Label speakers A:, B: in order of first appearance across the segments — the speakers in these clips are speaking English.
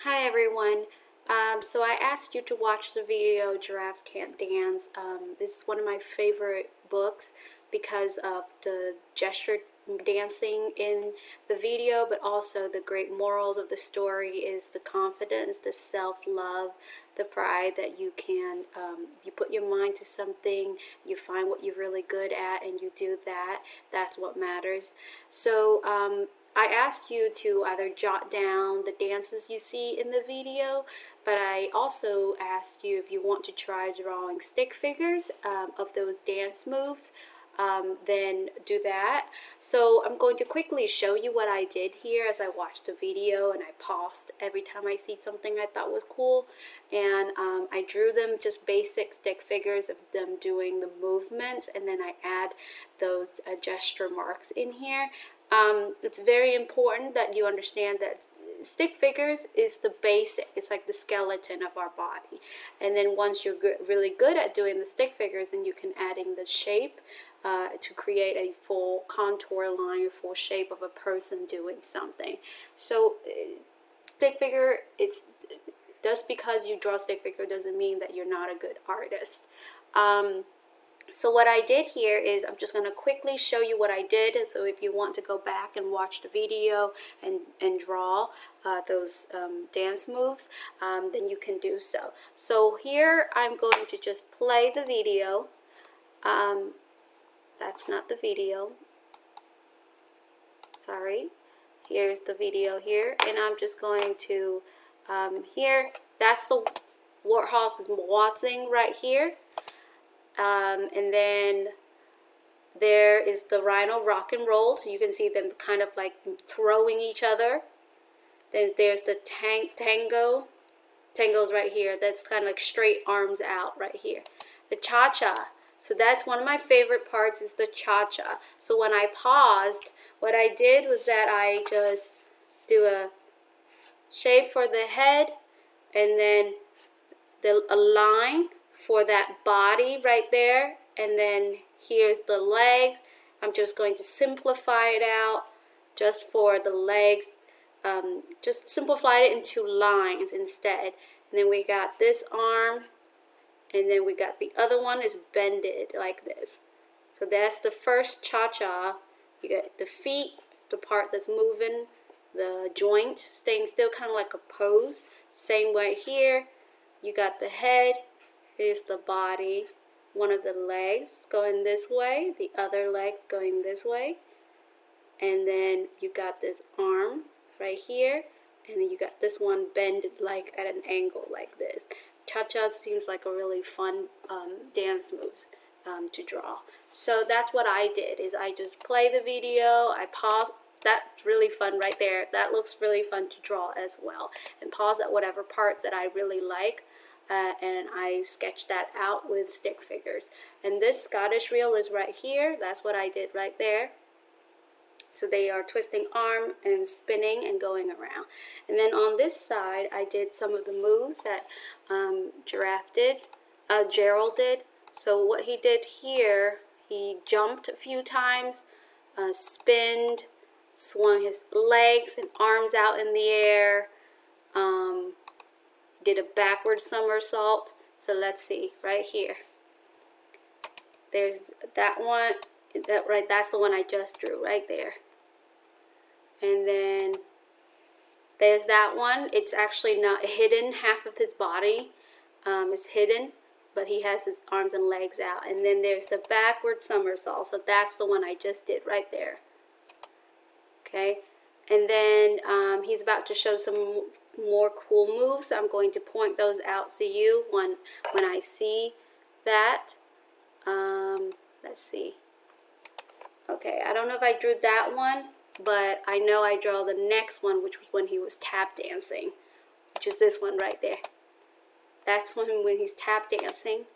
A: Hi everyone. So I asked you to watch the video Giraffes Can't Dance. This is one of my favorite books because of the gesture dancing in the video, but also the great morals of the story is the confidence, the self-love, the pride that you can, you put your mind to something, you find what you're really good at and you do that. That's what matters. So I asked you to either jot down the dances you see in the video, but I also asked you if you want to try drawing stick figures of those dance moves, then do that. So I'm going to quickly show you what I did here as I watched the video, and I paused every time I see something I thought was cool, and I drew them just basic stick figures of them doing the movements, and then I add those gesture marks in here. It's very important that you understand that stick figures is the basic. It's like the skeleton of our body. And then once you're really good at doing the stick figures, then you can add in the shape to create a full contour line, a full shape of a person doing something. So stick figure, it's just because you draw stick figure doesn't mean that you're not a good artist. So what I did here is I'm just going to quickly show you what I did. And so if you want to go back and watch the video and draw those dance moves, then you can do so. So here I'm going to just play the video. That's not the video. Sorry. Here's the video here. And I'm just going to, here, that's the warthog waltzing right here. And then there is the rhino rock and roll. So you can see them kind of like throwing each other. Then there's the tango. Tango's right here. That's kind of like straight arms out right here. The cha-cha. So that's one of my favorite parts is the cha-cha. So when I paused, what I did was that I just do a shape for the head and then a line for that body right there, and then here's the legs. I'm just going to simplify it out just for the legs, just simplify it into lines instead. And then we got this arm, and then we got the other one is bended like this. So that's the first cha-cha. You got the feet, the part that's moving, the joint staying still, kind of like a pose. Same way here. You got the head, is the body, one of the legs going this way, the other leg's going this way, and then you got this arm right here, and then you got this one bended like at an angle like this. Cha-cha seems like a really fun dance moves to draw. So that's what I did, is I just play the video, I pause. That's really fun right there. That looks really fun to draw as well. And pause at whatever parts that I really like. And I sketched that out with stick figures. And this Scottish reel is right here. That's what I did right there. So they are twisting arm and spinning and going around. And then on this side, I did some of the moves that Gerald did. So what he did here, he jumped a few times, spinned, swung his legs and arms out in the air, did a backward somersault. So let's see right here. There's that one. That's the one I just drew right there. And then there's that one. It's actually not hidden. Half of his body is hidden, but he has his arms and legs out. And then there's the backward somersault. So that's the one I just did right there. Okay. And then he's about to show some more cool moves, so I'm going to point those out to you when I see that. Let's see. Okay, I don't know if I drew that one, but I know I draw the next one, which was when he was tap dancing, which is this one right there. That's when he's tap dancing.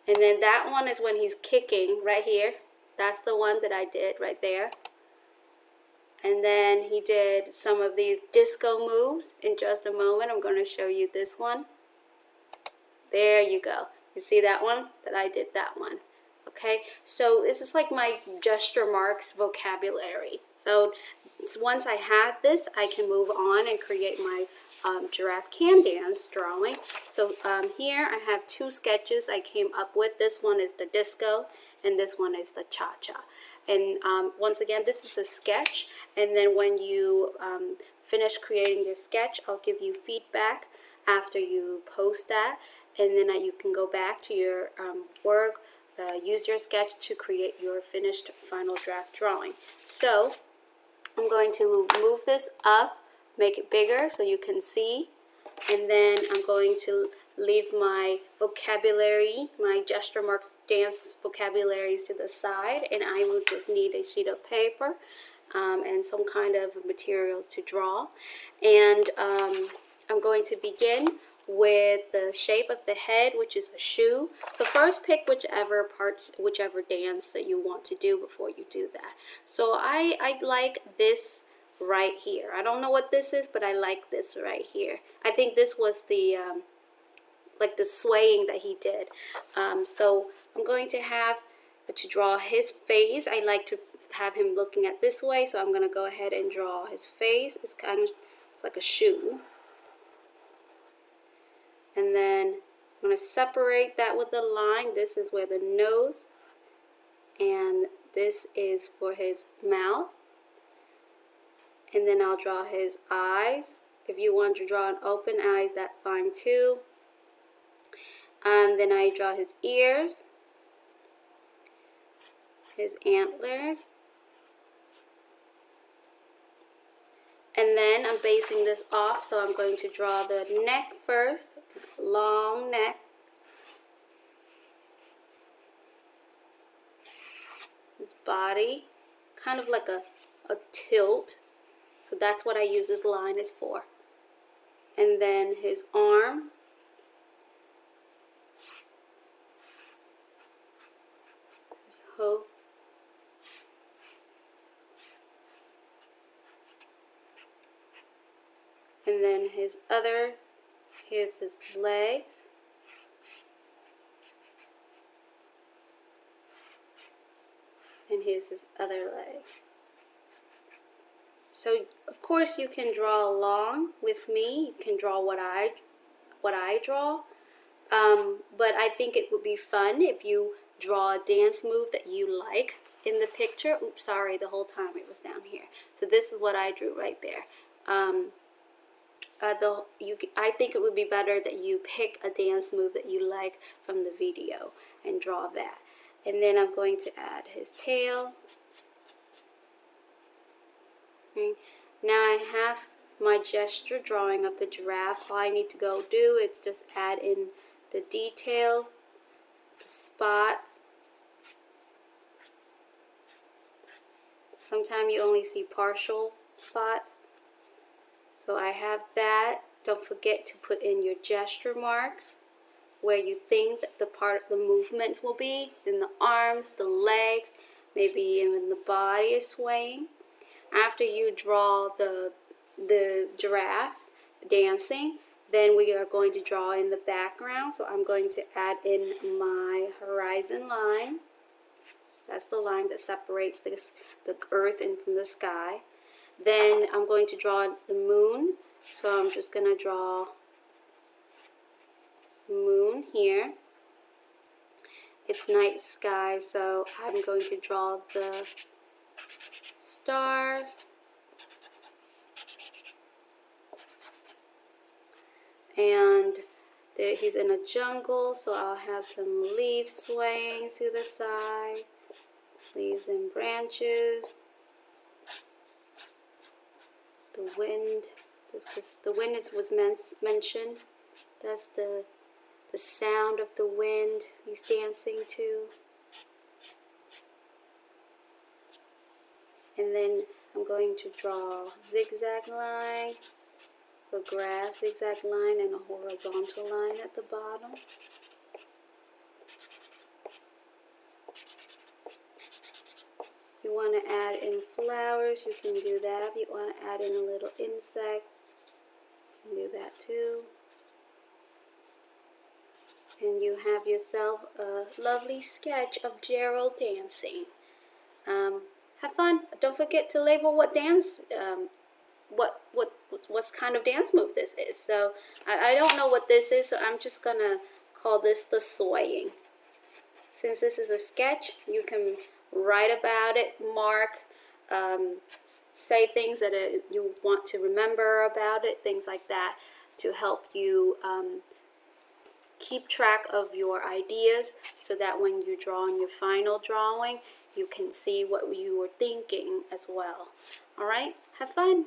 A: And then that one is when he's kicking right here. That's the one that I did right there. And then he did some of these disco moves. In just a moment, I'm going to show you this one. There you go. You see that one? That I did that one. Okay, so this is like my gesture marks vocabulary. So once I have this, I can move on and create my giraffe can dance drawing. So here I have two sketches I came up with. This one is the disco and this one is the cha-cha. And once again, this is a sketch, and then when you finish creating your sketch, I'll give you feedback after you post that, and then you can go back to your work, use your sketch to create your finished final draft drawing. So I'm going to move this up, make it bigger so you can see, and then I'm going to leave my vocabulary, my gesture marks dance vocabularies to the side, and I will just need a sheet of paper and some kind of materials to draw. And I'm going to begin with the shape of the head, which is a shoe. So first pick whichever dance that you want to do before you do that. So I like this right here. I don't know what this is, but I like this right here. I think this was the like the swaying that he did. So I'm going to have to draw his face. I like to have him looking at this way, so I'm going to go ahead and draw his face. It's like a shoe. And then I'm going to separate that with a line. This is where the nose, and this is for his mouth. And then I'll draw his eyes. If you want to draw an open eyes, that's fine too. Then I draw his ears, his antlers. And then I'm basing this off, so I'm going to draw the neck first, long neck. His body, kind of like a tilt. So that's what I use this line is for. And then his arm. His hoof. And then here's his legs. And here's his other leg. So of course you can draw along with me. You can draw what I draw. But I think it would be fun if you draw a dance move that you like in the picture. Oops, sorry, the whole time it was down here. So this is what I drew right there. I think it would be better that you pick a dance move that you like from the video and draw that. And then I'm going to add his tail. Okay. Now I have my gesture drawing of the giraffe. All I need to go do is just add in the details, the spots. Sometimes you only see partial spots. So I have that. Don't forget to put in your gesture marks where you think that the part of the movements will be, in the arms, the legs, maybe even the body is swaying. After you draw the giraffe dancing, then we are going to draw in the background. So I'm going to add in my horizon line. That's the line that separates the earth from the sky. Then I'm going to draw the moon. So I'm just going to draw the moon here. It's night sky, so I'm going to draw the stars. And he's in a jungle, so I'll have some leaves swaying to the side. Leaves and branches. The wind, because the wind was mentioned. That's the sound of the wind he's dancing to. And then I'm going to draw zigzag line, a grass zigzag line, and a horizontal line at the bottom. You want to add in flowers, you can do that. If you want to add in a little insect, you can do that too. And you have yourself a lovely sketch of Gerald dancing. Have fun. Don't forget to label what dance, what's kind of dance move this is. So I don't know what this is, so I'm just gonna call this the swaying. Since this is a sketch, you can write about it, mark, say things that you want to remember about it, things like that, to help you keep track of your ideas so that when you draw on your final drawing, you can see what you were thinking as well. All right, have fun.